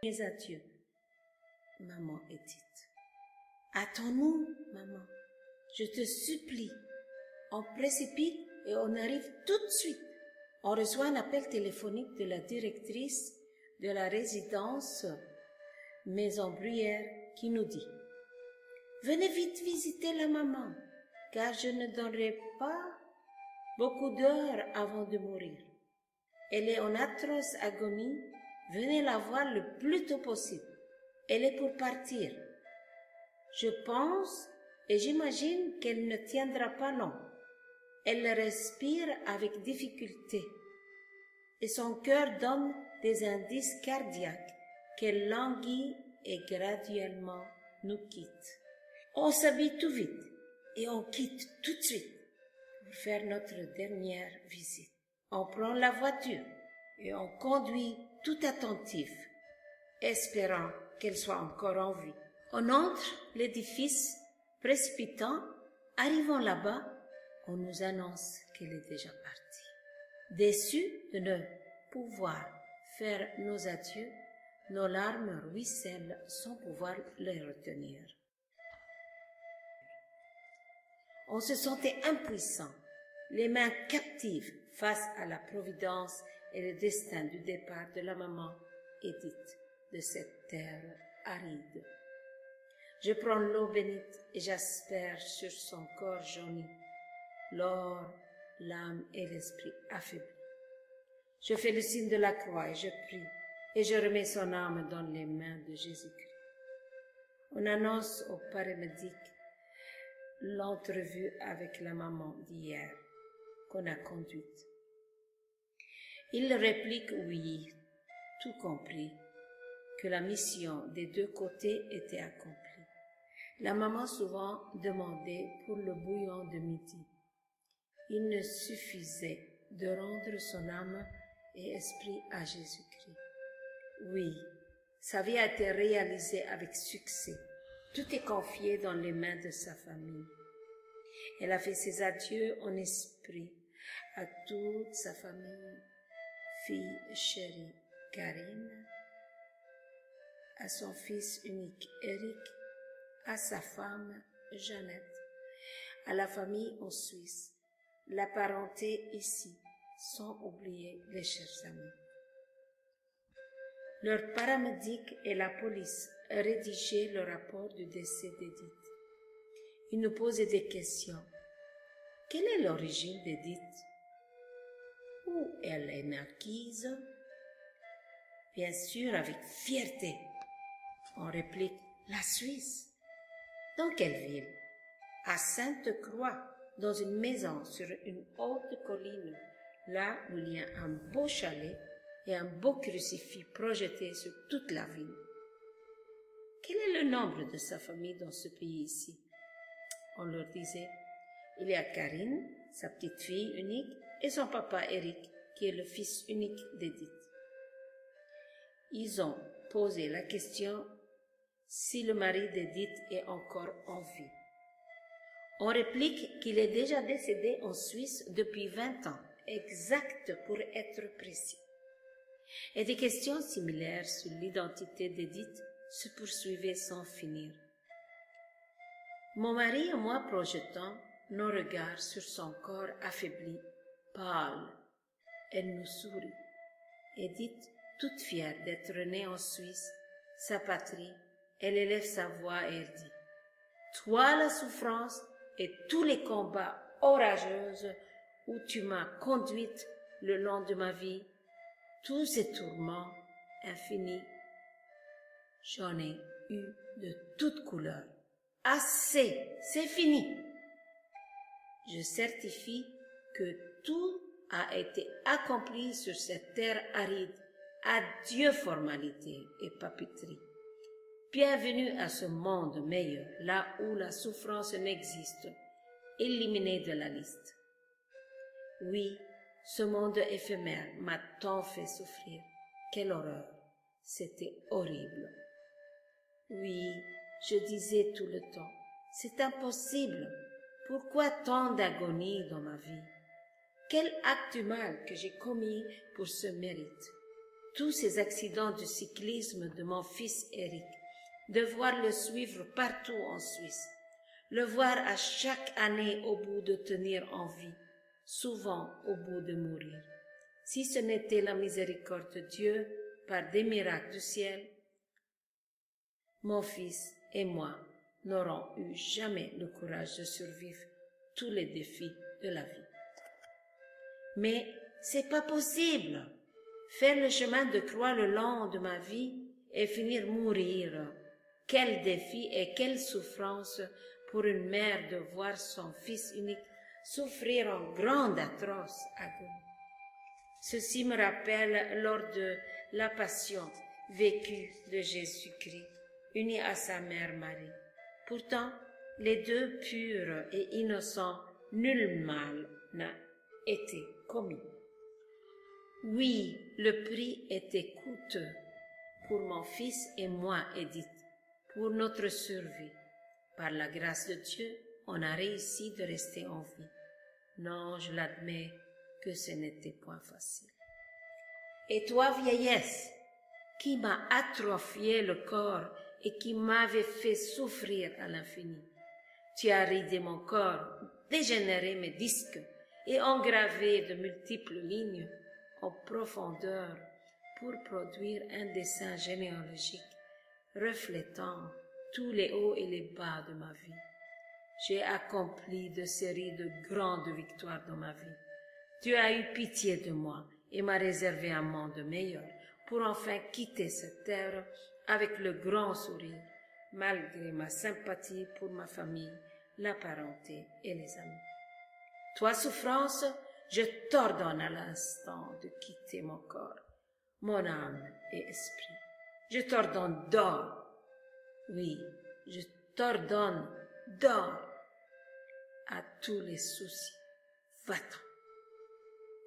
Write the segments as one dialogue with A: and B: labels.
A: Mes adieux, maman Edith. Attends-nous, maman. Je te supplie. On précipite et on arrive tout de suite. On reçoit un appel téléphonique de la directrice de la résidence Maison Bruyère qui nous dit: venez vite visiter la maman, car je ne donnerai pas beaucoup d'heures avant de mourir. Elle est en atroce agonie, venez la voir le plus tôt possible. Elle est pour partir. Je pense et j'imagine qu'elle ne tiendra pas long. Elle respire avec difficulté et son cœur donne des indices cardiaques qu'elle languit et graduellement nous quitte. On s'habille tout vite et on quitte tout de suite pour faire notre dernière visite. On prend la voiture et on conduit tout attentif, espérant qu'elle soit encore en vie. On entre l'édifice précipitant, arrivant là-bas, on nous annonce qu'elle est déjà partie. Déçus de ne pouvoir faire nos adieux, nos larmes ruissellent sans pouvoir les retenir. On se sentait impuissant, les mains captives face à la providence et le destin du départ de la maman Edith de cette terre aride. Je prends l'eau bénite et j'asperge sur son corps jauni, l'or, l'âme et l'esprit affaiblis. Je fais le signe de la croix et je prie, et je remets son âme dans les mains de Jésus-Christ. On annonce au paramédic l'entrevue avec la maman d'hier qu'on a conduite. Il réplique oui, tout compris, que la mission des deux côtés était accomplie. La maman souvent demandait pour le bouillon de midi. Il ne suffisait de rendre son âme et esprit à Jésus-Christ. Oui, sa vie a été réalisée avec succès. Tout est confié dans les mains de sa famille. Elle a fait ses adieux en esprit à toute sa famille, fille chérie Karine, à son fils unique Eric, à sa femme Jeannette, à la famille en Suisse, la parenté ici, sans oublier les chers amis. Leur paramédic et la police rédigeaient le rapport du décès d'Edith. Ils nous posaient des questions. Quelle est l'origine d'Edith? Où elle est naquise? Bien sûr, avec fierté. On réplique, la Suisse. Dans quelle ville? À Sainte-Croix, dans une maison sur une haute colline, là où il y a un beau chalet et un beau crucifix projeté sur toute la ville. Quel est le nombre de sa famille dans ce pays ici? On leur disait, il y a Karine, sa petite fille unique, et son papa Eric, qui est le fils unique d'Edith. Ils ont posé la question si le mari d'Edith est encore en vie. On réplique qu'il est déjà décédé en Suisse depuis 20 ans, exact pour être précis. Et des questions similaires sur l'identité d'Edith se poursuivaient sans finir. Mon mari et moi projetons nos regards sur son corps affaibli, pâle. Elle nous sourit. Edith, toute fière d'être née en Suisse, sa patrie, elle élève sa voix et elle dit: toi la souffrance et tous les combats orageux où tu m'as conduite le long de ma vie, tous ces tourments infinis, j'en ai eu de toutes couleurs. Assez, c'est fini. Je certifie que tout a été accompli sur cette terre aride. Adieu formalité et papeterie. Bienvenue à ce monde meilleur, là où la souffrance n'existe, éliminé de la liste. Oui, ce monde éphémère m'a tant fait souffrir. Quelle horreur! C'était horrible. Oui, je disais tout le temps, c'est impossible. Pourquoi tant d'agonie dans ma vie? Quel acte du mal que j'ai commis pour ce mérite? tous ces accidents du cyclisme de mon fils Eric, de voir le suivre partout en Suisse, le voir à chaque année au bout de tenir en vie, souvent au bout de mourir. Si ce n'était la miséricorde de Dieu, par des miracles du ciel, mon fils et moi n'aurons eu jamais le courage de survivre tous les défis de la vie. Mais c'est pas possible. Faire le chemin de croix le long de ma vie et finir mourir. Quel défi et quelle souffrance pour une mère de voir son fils unique souffrir en grande atroce agonie. Ceci me rappelle lors de la passion vécue de Jésus-Christ, uni à sa mère Marie. Pourtant, les deux purs et innocents, nul mal n'a été commis. Oui, le prix était coûteux pour mon fils et moi, Edith, pour notre survie. Par la grâce de Dieu, on a réussi de rester en vie. Non, je l'admets que ce n'était point facile. Et toi, vieillesse, qui m'a atrophié le corps et qui m'avait fait souffrir à l'infini. Tu as ridé mon corps, dégénéré mes disques et engravé de multiples lignes en profondeur pour produire un dessin généalogique reflétant tous les hauts et les bas de ma vie. J'ai accompli de séries de grandes victoires dans ma vie. Tu as eu pitié de moi et m'a réservé un monde meilleur pour enfin quitter cette terre avec le grand sourire, malgré ma sympathie pour ma famille, la parenté et les amis. Toi, souffrance, je t'ordonne à l'instant de quitter mon corps, mon âme et esprit. Je t'ordonne, dors. Oui, je t'ordonne, dors. À tous les soucis, va-t'en.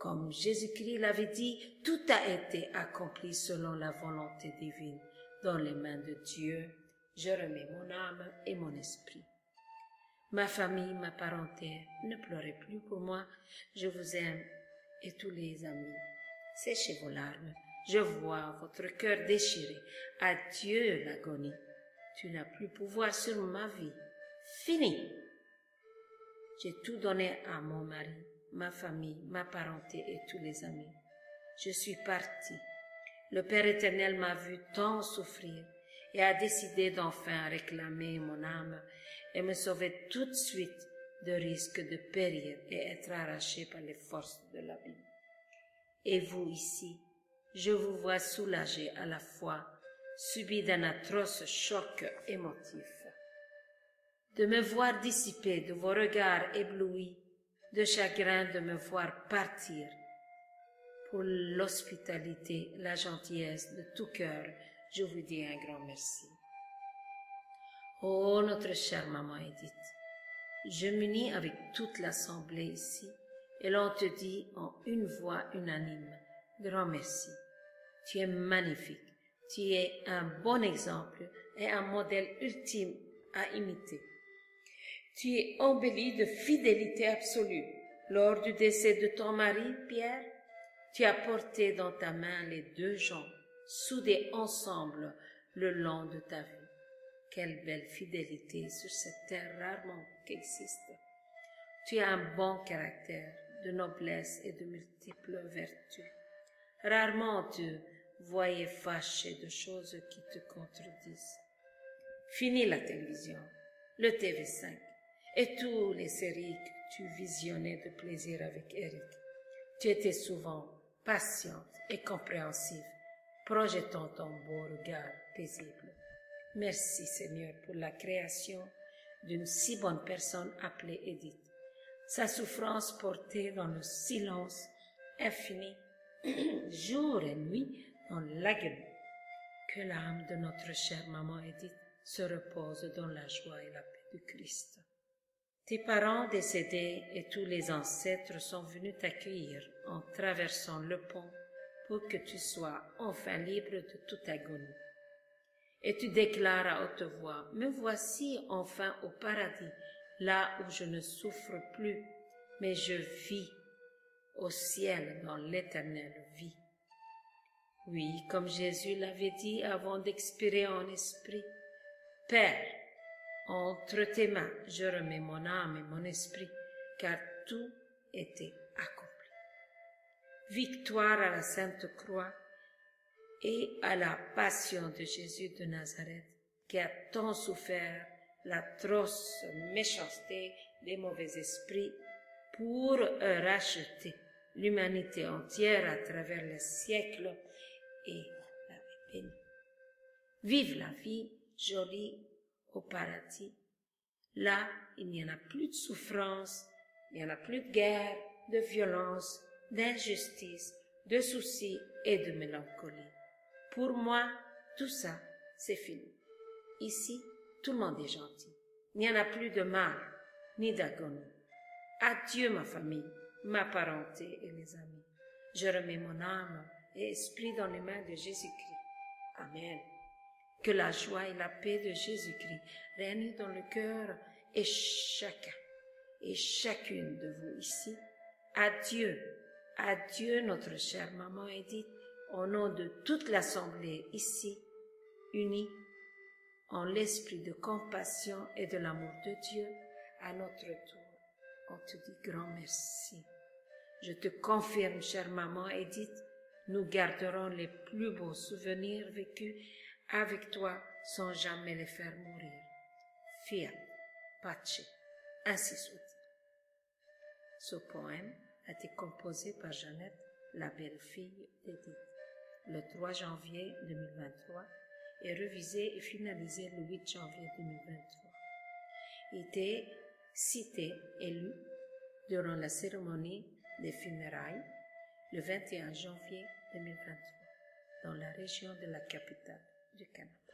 A: Comme Jésus-Christ l'avait dit, tout a été accompli selon la volonté divine. Dans les mains de Dieu, je remets mon âme et mon esprit. Ma famille, ma parenté, ne pleurez plus pour moi, je vous aime et tous les amis. Séchez vos larmes, je vois votre cœur déchiré. Adieu l'agonie, tu n'as plus pouvoir sur ma vie. Fini. J'ai tout donné à mon mari, ma famille, ma parenté et tous les amis. Je suis partie. Le Père éternel m'a vu tant souffrir et a décidé d'enfin réclamer mon âme et me sauver tout de suite de risque de périr et être arraché par les forces de l'abîme. Et vous ici, je vous vois soulagé à la fois, subi d'un atroce choc émotif. De me voir dissipé de vos regards éblouis, de chagrin de me voir partir. Pour l'hospitalité, la gentillesse de tout cœur, je vous dis un grand merci. Oh, notre chère maman Edith, je m'unis avec toute l'assemblée ici et l'on te dit en une voix unanime, grand merci. Tu es magnifique, tu es un bon exemple et un modèle ultime à imiter. Tu es embellie de fidélité absolue. Lors du décès de ton mari, Pierre, tu as porté dans ta main les deux gens, soudés ensemble le long de ta vie. Quelle belle fidélité sur cette terre rarement qu'existe. Tu as un bon caractère, de noblesse et de multiples vertus. Rarement tu voyais fâché de choses qui te contredisent. Fini la télévision, le TV5 et tous les séries que tu visionnais de plaisir avec Eric. Tu étais souvent patiente et compréhensive, projetant ton beau regard paisible. Merci Seigneur pour la création d'une si bonne personne appelée Edith. Sa souffrance portée dans le silence infini, jour et nuit dans l'agonie. Que l'âme de notre chère maman Edith se repose dans la joie et la paix du Christ. Tes parents décédés et tous les ancêtres sont venus t'accueillir en traversant le pont pour que tu sois enfin libre de toute agonie. Et tu déclares à haute voix, me voici enfin au paradis, là où je ne souffre plus, mais je vis au ciel dans l'éternelle vie. Oui, comme Jésus l'avait dit avant d'expirer en esprit. Père, entre tes mains, je remets mon âme et mon esprit, car tout était accompli. Victoire à la Sainte Croix et à la passion de Jésus de Nazareth, qui a tant souffert l'atroce méchanceté des mauvais esprits pour racheter l'humanité entière à travers les siècles et l'avait béni. Vive la vie jolie au paradis. Là, il n'y en a plus de souffrance, il n'y en a plus de guerre, de violence, d'injustice, de soucis et de mélancolie. Pour moi, tout ça, c'est fini. Ici, tout le monde est gentil. Il n'y en a plus de mal, ni d'agonie. Adieu ma famille, ma parenté et les amis. Je remets mon âme et esprit dans les mains de Jésus-Christ. Amen. Que la joie et la paix de Jésus-Christ règnent dans le cœur et chacun et chacune de vous ici. Adieu, adieu notre chère maman Edith, au nom de toute l'assemblée ici, unie en l'esprit de compassion et de l'amour de Dieu, à notre tour. On te dit grand merci. Je te confirme, chère maman Edith, nous garderons les plus beaux souvenirs vécus avec toi sans jamais les faire mourir. Fiat, pace, ainsi soit. Ce poème a été composé par Jeannette, la belle-fille d'Edith, le 3 janvier 2023 et révisé et finalisé le 8 janvier 2023. Il était cité et lu durant la cérémonie des funérailles le 21 janvier 2023 dans la région de la capitale du Canada.